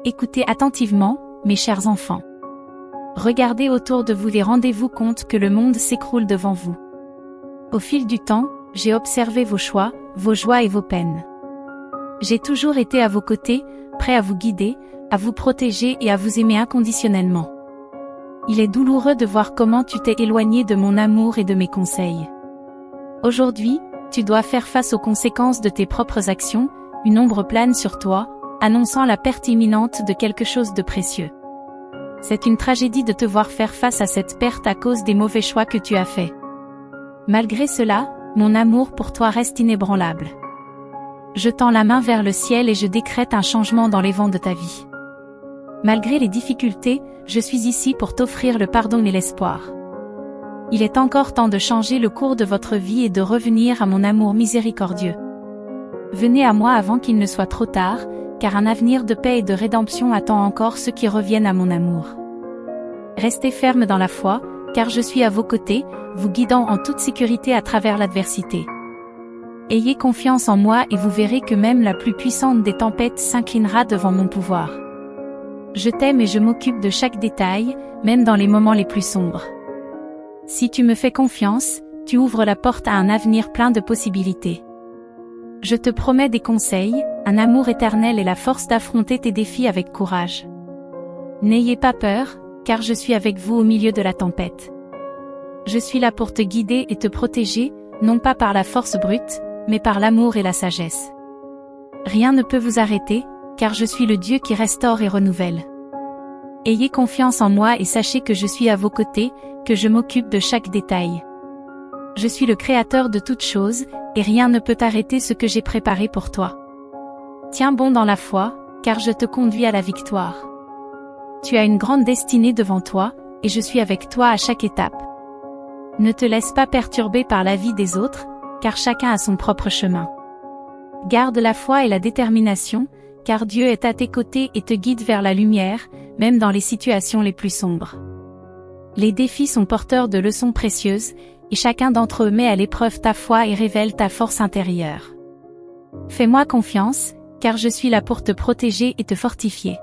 Écoutez attentivement, mes chers enfants. Regardez autour de vous et rendez-vous compte que le monde s'écroule devant vous. Au fil du temps, j'ai observé vos choix, vos joies et vos peines. J'ai toujours été à vos côtés, prêt à vous guider, à vous protéger et à vous aimer inconditionnellement. Il est douloureux de voir comment tu t'es éloigné de mon amour et de mes conseils. Aujourd'hui, tu dois faire face aux conséquences de tes propres actions, une ombre plane sur toi, annonçant la perte imminente de quelque chose de précieux. C'est une tragédie de te voir faire face à cette perte à cause des mauvais choix que tu as faits. Malgré cela, mon amour pour toi reste inébranlable. Je tends la main vers le ciel et je décrète un changement dans les vents de ta vie. Malgré les difficultés, je suis ici pour t'offrir le pardon et l'espoir. Il est encore temps de changer le cours de votre vie et de revenir à mon amour miséricordieux. Venez à moi avant qu'il ne soit trop tard, car un avenir de paix et de rédemption attend encore ceux qui reviennent à mon amour. Restez fermes dans la foi, car je suis à vos côtés, vous guidant en toute sécurité à travers l'adversité. Ayez confiance en moi et vous verrez que même la plus puissante des tempêtes s'inclinera devant mon pouvoir. Je t'aime et je m'occupe de chaque détail, même dans les moments les plus sombres. Si tu me fais confiance, tu ouvres la porte à un avenir plein de possibilités. Je te promets des conseils, un amour éternel et la force d'affronter tes défis avec courage. N'ayez pas peur, car je suis avec vous au milieu de la tempête. Je suis là pour te guider et te protéger, non pas par la force brute, mais par l'amour et la sagesse. Rien ne peut vous arrêter, car je suis le Dieu qui restaure et renouvelle. Ayez confiance en moi et sachez que je suis à vos côtés, que je m'occupe de chaque détail. Je suis le créateur de toutes choses, et rien ne peut arrêter ce que j'ai préparé pour toi. Tiens bon dans la foi, car je te conduis à la victoire. Tu as une grande destinée devant toi, et je suis avec toi à chaque étape. Ne te laisse pas perturber par la vie des autres, car chacun a son propre chemin. Garde la foi et la détermination, car Dieu est à tes côtés et te guide vers la lumière, même dans les situations les plus sombres. Les défis sont porteurs de leçons précieuses, et chacun d'entre eux met à l'épreuve ta foi et révèle ta force intérieure. Fais-moi confiance, car je suis là pour te protéger et te fortifier.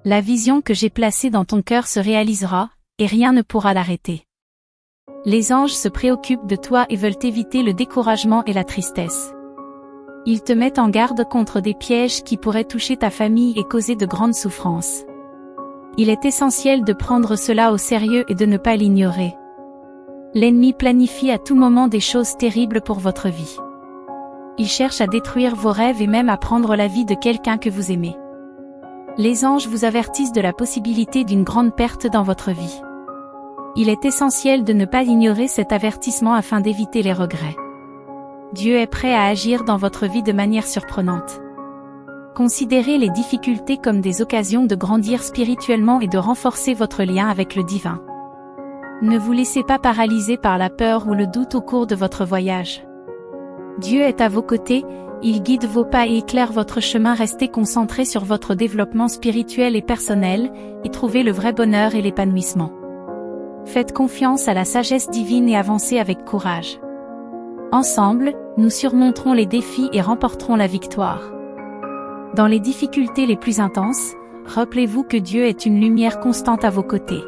La vision que j'ai placée dans ton cœur se réalisera, et rien ne pourra l'arrêter. Les anges se préoccupent de toi et veulent éviter le découragement et la tristesse. Ils te mettent en garde contre des pièges qui pourraient toucher ta famille et causer de grandes souffrances. Il est essentiel de prendre cela au sérieux et de ne pas l'ignorer. L'ennemi planifie à tout moment des choses terribles pour votre vie. Il cherche à détruire vos rêves et même à prendre la vie de quelqu'un que vous aimez. Les anges vous avertissent de la possibilité d'une grande perte dans votre vie. Il est essentiel de ne pas ignorer cet avertissement afin d'éviter les regrets. Dieu est prêt à agir dans votre vie de manière surprenante. Considérez les difficultés comme des occasions de grandir spirituellement et de renforcer votre lien avec le divin. Ne vous laissez pas paralyser par la peur ou le doute au cours de votre voyage. Dieu est à vos côtés, il guide vos pas et éclaire votre chemin. Restez concentrés sur votre développement spirituel et personnel, et trouvez le vrai bonheur et l'épanouissement. Faites confiance à la sagesse divine et avancez avec courage. Ensemble, nous surmonterons les défis et remporterons la victoire. Dans les difficultés les plus intenses, rappelez-vous que Dieu est une lumière constante à vos côtés.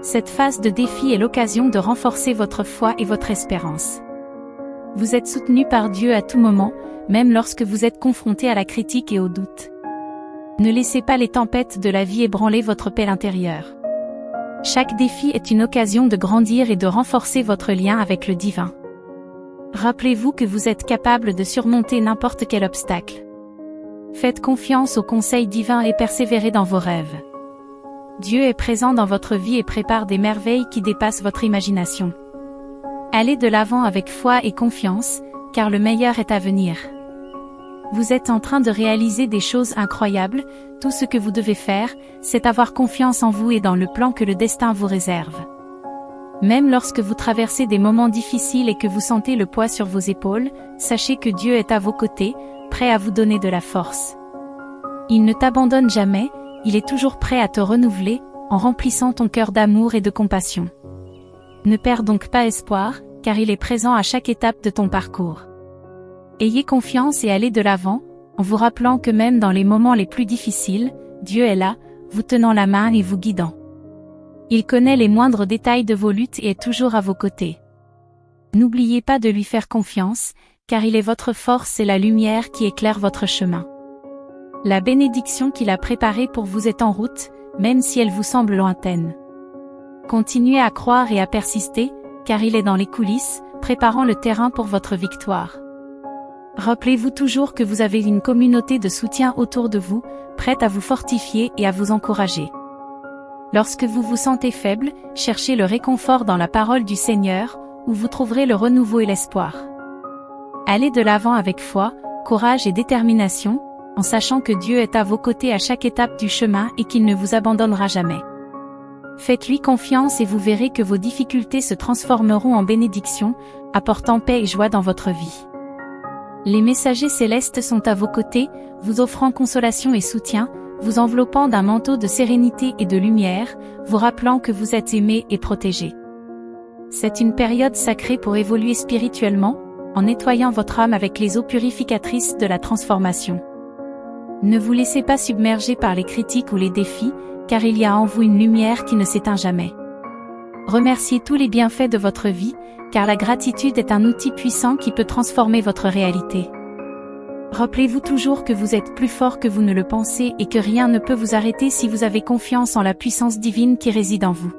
Cette phase de défi est l'occasion de renforcer votre foi et votre espérance. Vous êtes soutenu par Dieu à tout moment, même lorsque vous êtes confronté à la critique et au doute. Ne laissez pas les tempêtes de la vie ébranler votre paix intérieure. Chaque défi est une occasion de grandir et de renforcer votre lien avec le divin. Rappelez-vous que vous êtes capable de surmonter n'importe quel obstacle. Faites confiance au conseil divin et persévérez dans vos rêves. Dieu est présent dans votre vie et prépare des merveilles qui dépassent votre imagination. Allez de l'avant avec foi et confiance, car le meilleur est à venir. Vous êtes en train de réaliser des choses incroyables, tout ce que vous devez faire, c'est avoir confiance en vous et dans le plan que le destin vous réserve. Même lorsque vous traversez des moments difficiles et que vous sentez le poids sur vos épaules, sachez que Dieu est à vos côtés, prêt à vous donner de la force. Il ne t'abandonne jamais, il est toujours prêt à te renouveler, en remplissant ton cœur d'amour et de compassion. Ne perds donc pas espoir, car il est présent à chaque étape de ton parcours. Ayez confiance et allez de l'avant, en vous rappelant que même dans les moments les plus difficiles, Dieu est là, vous tenant la main et vous guidant. Il connaît les moindres détails de vos luttes et est toujours à vos côtés. N'oubliez pas de lui faire confiance, car il est votre force et la lumière qui éclaire votre chemin. La bénédiction qu'il a préparée pour vous est en route, même si elle vous semble lointaine. Continuez à croire et à persister, car il est dans les coulisses, préparant le terrain pour votre victoire. Rappelez-vous toujours que vous avez une communauté de soutien autour de vous, prête à vous fortifier et à vous encourager. Lorsque vous vous sentez faible, cherchez le réconfort dans la parole du Seigneur, où vous trouverez le renouveau et l'espoir. Allez de l'avant avec foi, courage et détermination, en sachant que Dieu est à vos côtés à chaque étape du chemin et qu'il ne vous abandonnera jamais. Faites-lui confiance et vous verrez que vos difficultés se transformeront en bénédictions, apportant paix et joie dans votre vie. Les messagers célestes sont à vos côtés, vous offrant consolation et soutien, vous enveloppant d'un manteau de sérénité et de lumière, vous rappelant que vous êtes aimé et protégé. C'est une période sacrée pour évoluer spirituellement, en nettoyant votre âme avec les eaux purificatrices de la transformation. Ne vous laissez pas submerger par les critiques ou les défis, car il y a en vous une lumière qui ne s'éteint jamais. Remerciez tous les bienfaits de votre vie, car la gratitude est un outil puissant qui peut transformer votre réalité. Rappelez-vous toujours que vous êtes plus fort que vous ne le pensez et que rien ne peut vous arrêter si vous avez confiance en la puissance divine qui réside en vous.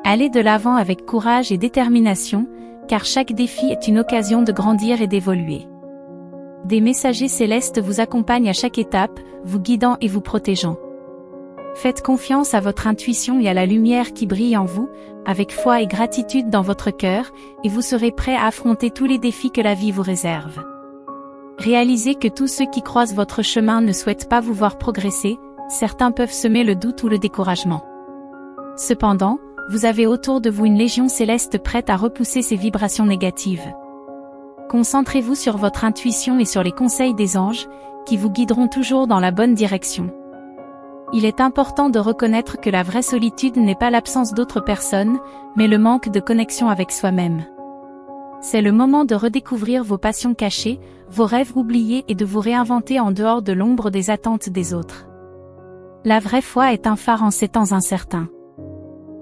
Allez de l'avant avec courage et détermination, car chaque défi est une occasion de grandir et d'évoluer. Des messagers célestes vous accompagnent à chaque étape, vous guidant et vous protégeant. Faites confiance à votre intuition et à la lumière qui brille en vous, avec foi et gratitude dans votre cœur, et vous serez prêt à affronter tous les défis que la vie vous réserve. Réalisez que tous ceux qui croisent votre chemin ne souhaitent pas vous voir progresser, certains peuvent semer le doute ou le découragement. Cependant, vous avez autour de vous une légion céleste prête à repousser ces vibrations négatives. Concentrez-vous sur votre intuition et sur les conseils des anges, qui vous guideront toujours dans la bonne direction. Il est important de reconnaître que la vraie solitude n'est pas l'absence d'autres personnes, mais le manque de connexion avec soi-même. C'est le moment de redécouvrir vos passions cachées, vos rêves oubliés et de vous réinventer en dehors de l'ombre des attentes des autres. La vraie foi est un phare en ces temps incertains.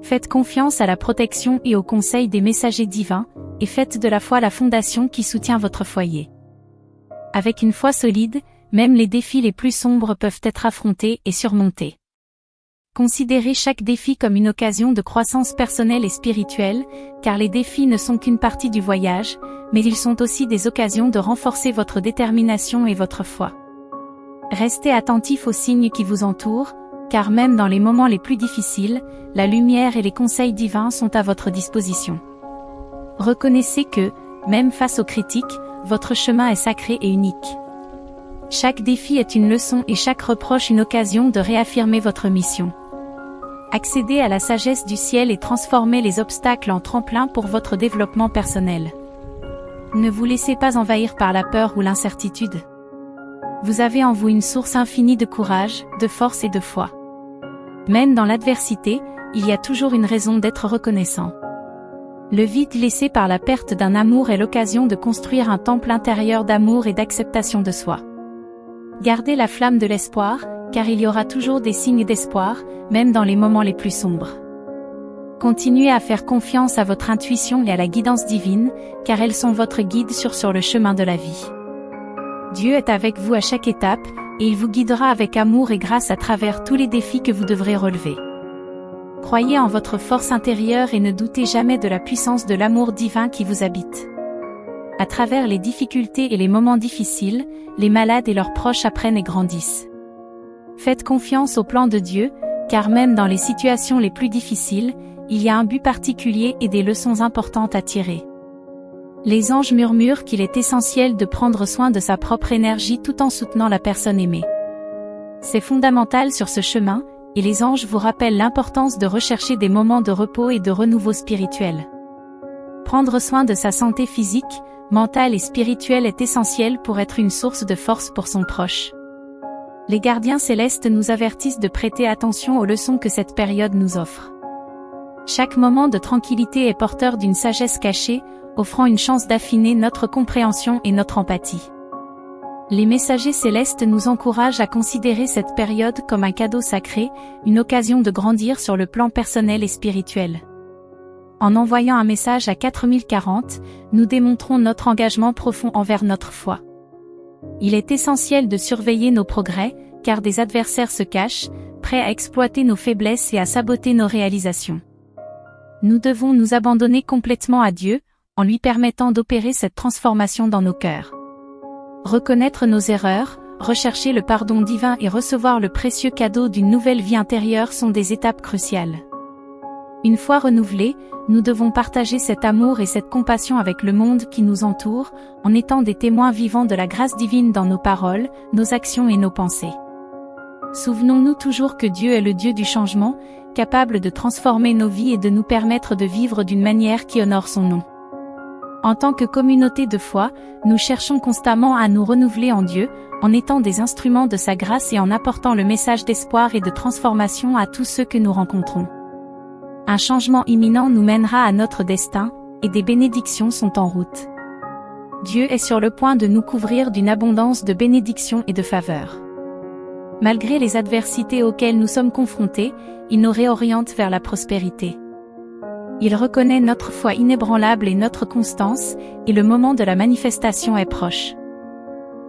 Faites confiance à la protection et aux conseils des messagers divins, et faites de la foi la fondation qui soutient votre foyer. Avec une foi solide, même les défis les plus sombres peuvent être affrontés et surmontés. Considérez chaque défi comme une occasion de croissance personnelle et spirituelle, car les défis ne sont qu'une partie du voyage, mais ils sont aussi des occasions de renforcer votre détermination et votre foi. Restez attentif aux signes qui vous entourent, car même dans les moments les plus difficiles, la lumière et les conseils divins sont à votre disposition. Reconnaissez que, même face aux critiques, votre chemin est sacré et unique. Chaque défi est une leçon et chaque reproche une occasion de réaffirmer votre mission. Accédez à la sagesse du ciel et transformez les obstacles en tremplin pour votre développement personnel. Ne vous laissez pas envahir par la peur ou l'incertitude. Vous avez en vous une source infinie de courage, de force et de foi. Même dans l'adversité, il y a toujours une raison d'être reconnaissant. Le vide laissé par la perte d'un amour est l'occasion de construire un temple intérieur d'amour et d'acceptation de soi. Gardez la flamme de l'espoir, car il y aura toujours des signes d'espoir, même dans les moments les plus sombres. Continuez à faire confiance à votre intuition et à la guidance divine, car elles sont votre guide sur le chemin de la vie. Dieu est avec vous à chaque étape, et il vous guidera avec amour et grâce à travers tous les défis que vous devrez relever. Croyez en votre force intérieure et ne doutez jamais de la puissance de l'amour divin qui vous habite. À travers les difficultés et les moments difficiles, les malades et leurs proches apprennent et grandissent. Faites confiance au plan de Dieu, car même dans les situations les plus difficiles, il y a un but particulier et des leçons importantes à tirer. Les anges murmurent qu'il est essentiel de prendre soin de sa propre énergie tout en soutenant la personne aimée. C'est fondamental sur ce chemin, et les anges vous rappellent l'importance de rechercher des moments de repos et de renouveau spirituel. Prendre soin de sa santé physique, mentale et spirituelle est essentiel pour être une source de force pour son proche. Les gardiens célestes nous avertissent de prêter attention aux leçons que cette période nous offre. Chaque moment de tranquillité est porteur d'une sagesse cachée, offrant une chance d'affiner notre compréhension et notre empathie. Les messagers célestes nous encouragent à considérer cette période comme un cadeau sacré, une occasion de grandir sur le plan personnel et spirituel. En envoyant un message à 4040, nous démontrons notre engagement profond envers notre foi. Il est essentiel de surveiller nos progrès, car des adversaires se cachent, prêts à exploiter nos faiblesses et à saboter nos réalisations. Nous devons nous abandonner complètement à Dieu, en lui permettant d'opérer cette transformation dans nos cœurs. Reconnaître nos erreurs, rechercher le pardon divin et recevoir le précieux cadeau d'une nouvelle vie intérieure sont des étapes cruciales. Une fois renouvelés, nous devons partager cet amour et cette compassion avec le monde qui nous entoure, en étant des témoins vivants de la grâce divine dans nos paroles, nos actions et nos pensées. Souvenons-nous toujours que Dieu est le Dieu du changement, capable de transformer nos vies et de nous permettre de vivre d'une manière qui honore son nom. En tant que communauté de foi, nous cherchons constamment à nous renouveler en Dieu, en étant des instruments de sa grâce et en apportant le message d'espoir et de transformation à tous ceux que nous rencontrons. Un changement imminent nous mènera à notre destin, et des bénédictions sont en route. Dieu est sur le point de nous couvrir d'une abondance de bénédictions et de faveurs. Malgré les adversités auxquelles nous sommes confrontés, il nous réoriente vers la prospérité. Il reconnaît notre foi inébranlable et notre constance, et le moment de la manifestation est proche.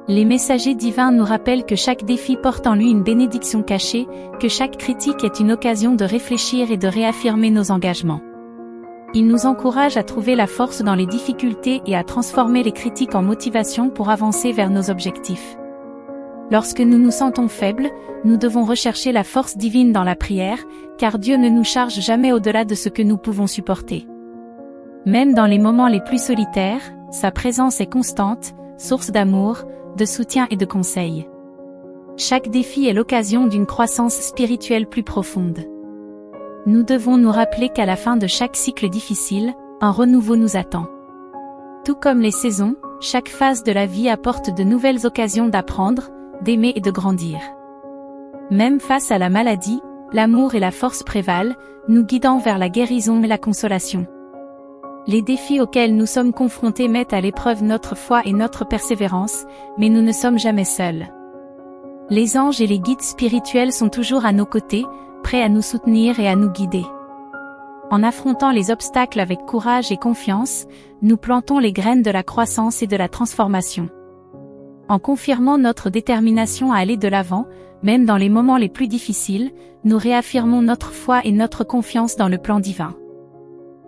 Les messagers divins nous rappellent que chaque défi porte en lui une bénédiction cachée, que chaque critique est une occasion de réfléchir et de réaffirmer nos engagements. Ils nous encouragent à trouver la force dans les difficultés et à transformer les critiques en motivation pour avancer vers nos objectifs. Lorsque nous nous sentons faibles, nous devons rechercher la force divine dans la prière, car Dieu ne nous charge jamais au-delà de ce que nous pouvons supporter. Même dans les moments les plus solitaires, sa présence est constante, source d'amour, de soutien et de conseils. Chaque défi est l'occasion d'une croissance spirituelle plus profonde. Nous devons nous rappeler qu'à la fin de chaque cycle difficile, un renouveau nous attend. Tout comme les saisons, chaque phase de la vie apporte de nouvelles occasions d'apprendre, d'aimer et de grandir. Même face à la maladie, l'amour et la force prévalent, nous guidant vers la guérison et la consolation. Les défis auxquels nous sommes confrontés mettent à l'épreuve notre foi et notre persévérance, mais nous ne sommes jamais seuls. Les anges et les guides spirituels sont toujours à nos côtés, prêts à nous soutenir et à nous guider. En affrontant les obstacles avec courage et confiance, nous plantons les graines de la croissance et de la transformation. En confirmant notre détermination à aller de l'avant, même dans les moments les plus difficiles, nous réaffirmons notre foi et notre confiance dans le plan divin.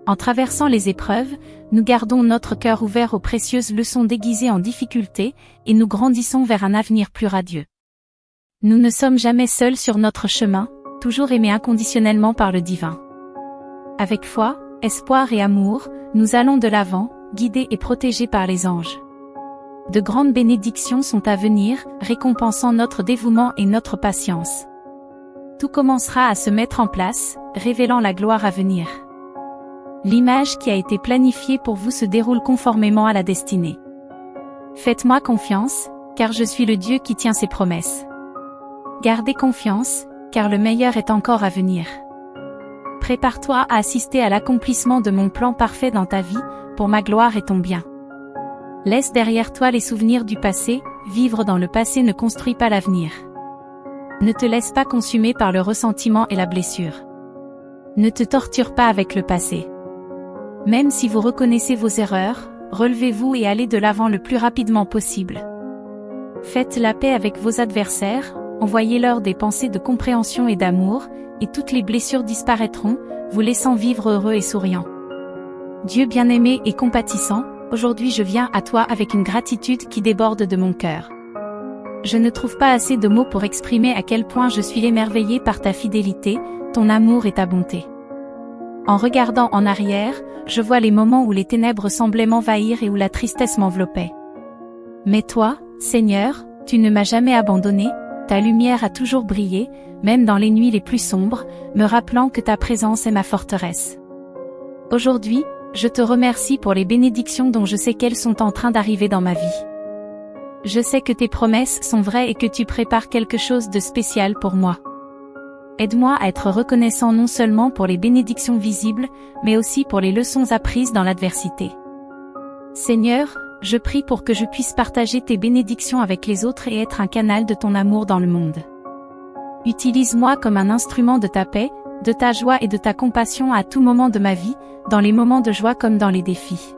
En traversant les épreuves, nous gardons notre cœur ouvert aux précieuses leçons déguisées en difficultés, et nous grandissons vers un avenir plus radieux. Nous ne sommes jamais seuls sur notre chemin, toujours aimés inconditionnellement par le divin. Avec foi, espoir et amour, nous allons de l'avant, guidés et protégés par les anges. De grandes bénédictions sont à venir, récompensant notre dévouement et notre patience. Tout commencera à se mettre en place, révélant la gloire à venir. L'image qui a été planifiée pour vous se déroule conformément à la destinée. Faites-moi confiance, car je suis le Dieu qui tient ses promesses. Gardez confiance, car le meilleur est encore à venir. Prépare-toi à assister à l'accomplissement de mon plan parfait dans ta vie, pour ma gloire et ton bien. Laisse derrière toi les souvenirs du passé, vivre dans le passé ne construit pas l'avenir. Ne te laisse pas consumer par le ressentiment et la blessure. Ne te torture pas avec le passé. Même si vous reconnaissez vos erreurs, relevez-vous et allez de l'avant le plus rapidement possible. Faites la paix avec vos adversaires, envoyez-leur des pensées de compréhension et d'amour, et toutes les blessures disparaîtront, vous laissant vivre heureux et souriant. Dieu bien-aimé et compatissant, aujourd'hui je viens à toi avec une gratitude qui déborde de mon cœur. Je ne trouve pas assez de mots pour exprimer à quel point je suis émerveillé par ta fidélité, ton amour et ta bonté. En regardant en arrière, je vois les moments où les ténèbres semblaient m'envahir et où la tristesse m'enveloppait. Mais toi, Seigneur, tu ne m'as jamais abandonné, ta lumière a toujours brillé, même dans les nuits les plus sombres, me rappelant que ta présence est ma forteresse. Aujourd'hui, je te remercie pour les bénédictions dont je sais qu'elles sont en train d'arriver dans ma vie. Je sais que tes promesses sont vraies et que tu prépares quelque chose de spécial pour moi. Aide-moi à être reconnaissant non seulement pour les bénédictions visibles, mais aussi pour les leçons apprises dans l'adversité. Seigneur, Je prie pour que je puisse partager tes bénédictions avec les autres et être un canal de ton amour dans le monde. Utilise-moi comme un instrument de ta paix, de ta joie et de ta compassion à tout moment de ma vie, dans les moments de joie comme dans les défis.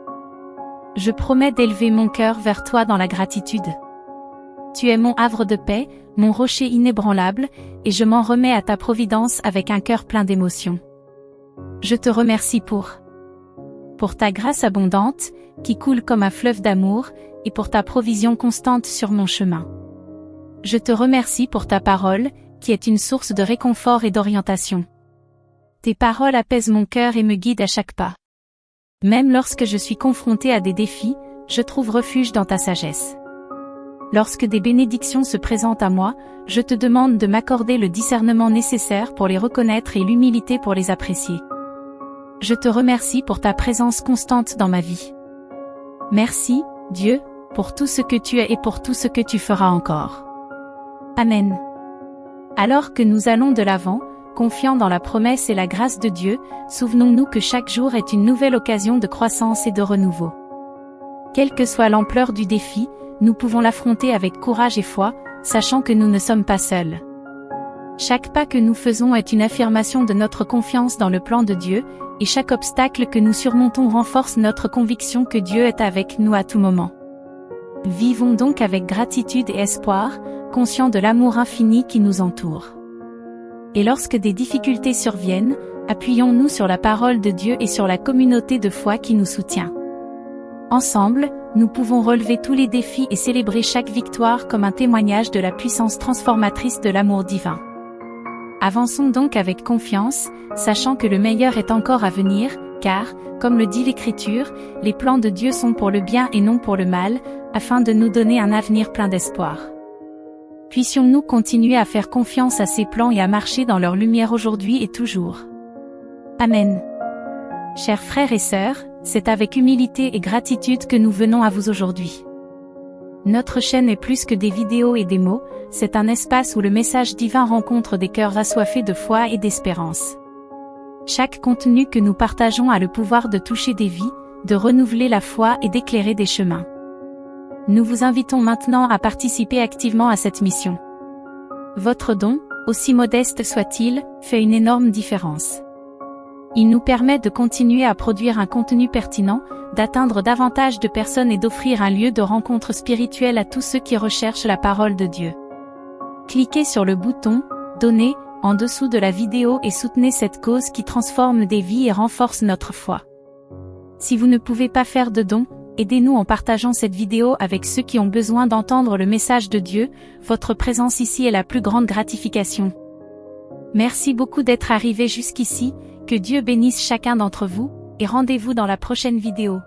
Je promets d'élever mon cœur vers toi dans la gratitude. Tu es mon havre de paix, mon rocher inébranlable, et je m'en remets à ta providence avec un cœur plein d'émotions. Je te remercie pour ta grâce abondante, qui coule comme un fleuve d'amour, et pour ta provision constante sur mon chemin. Je te remercie pour ta parole, qui est une source de réconfort et d'orientation. Tes paroles apaisent mon cœur et me guident à chaque pas. Même lorsque je suis confrontée à des défis, je trouve refuge dans ta sagesse. Lorsque des bénédictions se présentent à moi, je te demande de m'accorder le discernement nécessaire pour les reconnaître et l'humilité pour les apprécier. Je te remercie pour ta présence constante dans ma vie. Merci, Dieu, pour tout ce que tu es et pour tout ce que tu feras encore. Amen. Alors que nous allons de l'avant, confiants dans la promesse et la grâce de Dieu, souvenons-nous que chaque jour est une nouvelle occasion de croissance et de renouveau. Quelle que soit l'ampleur du défi, nous pouvons l'affronter avec courage et foi, sachant que nous ne sommes pas seuls. Chaque pas que nous faisons est une affirmation de notre confiance dans le plan de Dieu, et chaque obstacle que nous surmontons renforce notre conviction que Dieu est avec nous à tout moment. Vivons donc avec gratitude et espoir, conscients de l'amour infini qui nous entoure. Et lorsque des difficultés surviennent, appuyons-nous sur la parole de Dieu et sur la communauté de foi qui nous soutient. Ensemble, nous pouvons relever tous les défis et célébrer chaque victoire comme un témoignage de la puissance transformatrice de l'amour divin. Avançons donc avec confiance, sachant que le meilleur est encore à venir, car, comme le dit l'Écriture, les plans de Dieu sont pour le bien et non pour le mal, afin de nous donner un avenir plein d'espoir. Puissions-nous continuer à faire confiance à ces plans et à marcher dans leur lumière aujourd'hui et toujours. Amen. Chers frères et sœurs, c'est avec humilité et gratitude que nous venons à vous aujourd'hui. Notre chaîne est plus que des vidéos et des mots, c'est un espace où le message divin rencontre des cœurs assoiffés de foi et d'espérance. Chaque contenu que nous partageons a le pouvoir de toucher des vies, de renouveler la foi et d'éclairer des chemins. Nous vous invitons maintenant à participer activement à cette mission. Votre don, aussi modeste soit-il, fait une énorme différence. Il nous permet de continuer à produire un contenu pertinent, d'atteindre davantage de personnes et d'offrir un lieu de rencontre spirituelle à tous ceux qui recherchent la parole de Dieu. Cliquez sur le bouton « Donner » en dessous de la vidéo et soutenez cette cause qui transforme des vies et renforce notre foi. Si vous ne pouvez pas faire de don, aidez-nous en partageant cette vidéo avec ceux qui ont besoin d'entendre le message de Dieu, votre présence ici est la plus grande gratification. Merci beaucoup d'être arrivé jusqu'ici, que Dieu bénisse chacun d'entre vous, et rendez-vous dans la prochaine vidéo.